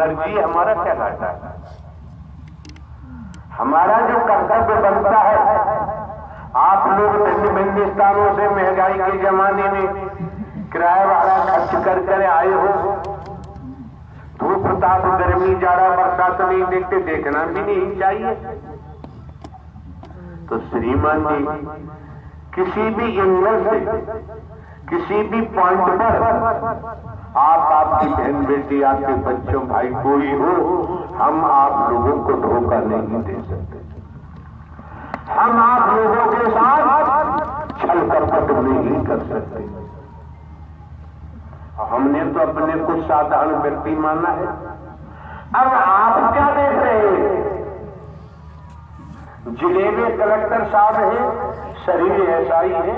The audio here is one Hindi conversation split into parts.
मर्जी, हमारा क्या घाटा है। हमारा जो कर्तव्य बनता है, आप लोग भिन्न भिन्न स्थानों से महंगाई के जमाने में किराया भाड़ा खर्च कर आए हो, धूप ताप गर्मी जाड़ा बरसात नहीं देखते, देखना भी नहीं चाहिए। तो श्रीमान जी किसी भी एंगल से, किसी भी पॉइंट पर आप, आपकी बहन बेटी, आपके बच्चों भाई कोई हो, हम आप लोगों को धोखा नहीं दे सकते। हम आप लोगों के साथ छल कपट नहीं कर सकते। हमने तो अपने कुछ साधारण व्यक्ति माना है। अब आप क्या देख रहे हैं? जिले में कलेक्टर साहब है, शरीर ऐसा ही है,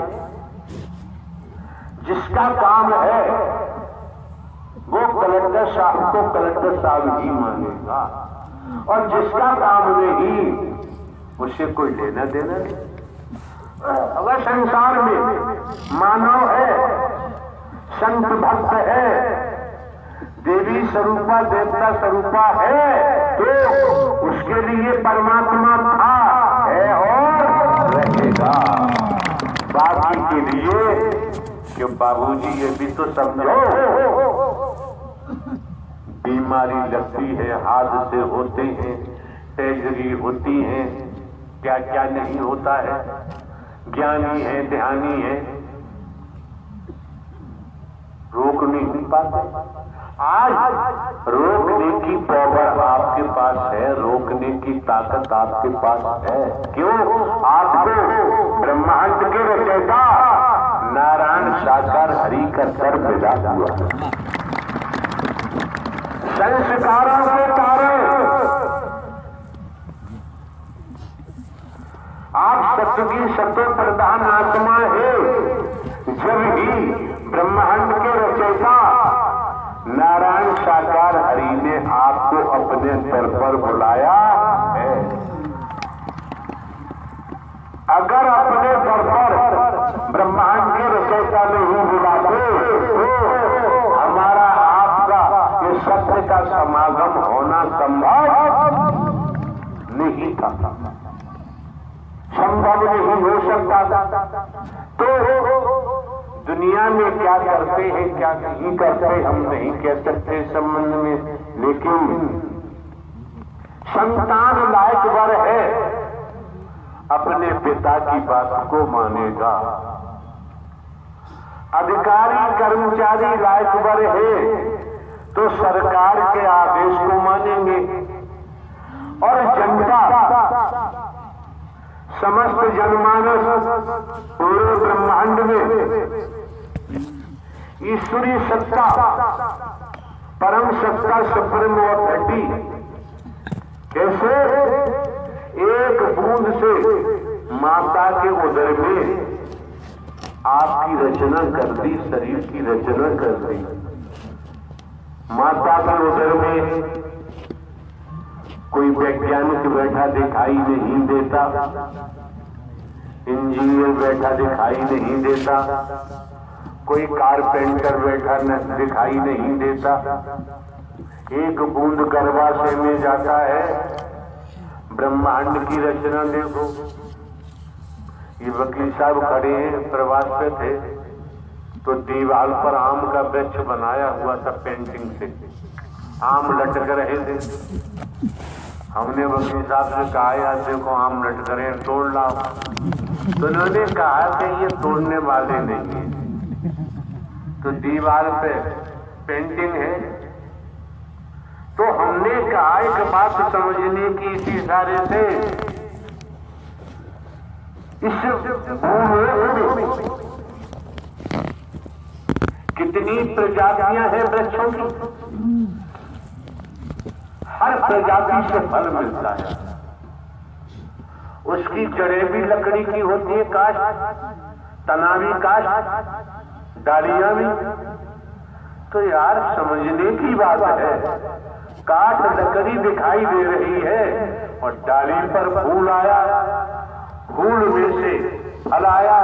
जिसका काम है वो कलेक्टर साहब को कलेक्टर साहब ही मानेगा, और जिसका काम नहीं उससे कोई लेना देना नहीं। अगर संसार में मानव है, संत भक्त है, देवी स्वरूपा देवता स्वरूपा है, तो उसके लिए परमात्मा था, है और रहेगा। बाकी के लिए कि बाबूजी ये भी तो समझो, बीमारी लगती है, हादसे होते हैं, ट्रेजरी होती है, क्या क्या नहीं होता है। ज्ञानी है, ध्यानी है, रोक नहीं पाते। आज रोकने की पावर आपके पास है, रोकने की ताकत आपके पास है। क्यों? आपको ब्रह्मांड के रचयिता नारायण साकार हरि का सर मिला हुआ, संस्कारों के कारण आप सत्य की सत्य प्रधान आत्मा है। जब ही ब्रह्मांड के रचयिता नारायण साकार हरि ने आपको अपने दर पर बुलाया है। अगर अपने दर पर ब्रह्मांड के रचयिता नहीं बुलाते तो हमारा आपका ये सत्य का समागम होना संभव नहीं था, संभव नहीं हो सकता। तो दुनिया में क्या करते हैं क्या नहीं करते हम नहीं कह सकते संबंध में, लेकिन संतान लायक वर है, अपने पिता की बात को मानेगा। अधिकारी कर्मचारी लायक वर है तो सरकार के आदेश को मानेंगे, और जनता, समस्त जनमानस पूरे ब्रह्मांड में ईश्वरीय सत्ता, परम सत्ता, सुप्रीम अथॉरिटी कैसे एक बूंद से माता के उदर में आपकी रचना कर दी, शरीर की रचना कर दी। माता के उदर में कोई वैज्ञानिक बैठा दिखाई नहीं देता, इंजीनियर बैठा दिखाई नहीं देता, कोई कारपेंटर बैठा दिखाई नहीं देता। एक बूंद गर्भाशय में जाता है, ब्रह्मांड की रचना देखो। ये वकील साहब खड़े हैं, प्रवास पे थे, तो दीवार पर आम का वृक्ष बनाया हुआ था पेंटिंग से, आम लटक रहे थे। हमने वकील साहब से कहा यार देखो आम लटक रहे हैं, तोड़ लाओ। तो उन्होंने कहा कि ये तोड़ने वाले नहीं है, तो दीवार पे पेंटिंग है। तो हमने कहा एक बात समझने की इसी इशारे से, इस भूमि में कितनी प्रजातियां हैं वृक्षों की, हर प्रजाति से फल मिलता है। उसकी जड़ें भी लकड़ी की होती है, काष्ठ, तना भी काष्ठ, डालियां भी। तो यार समझने की बात है, काठ लकड़ी दिखाई दे रही है और डाली पर फूल आया, फूल में से फल आया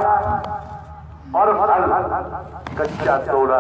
और फल कच्चा तोड़ा।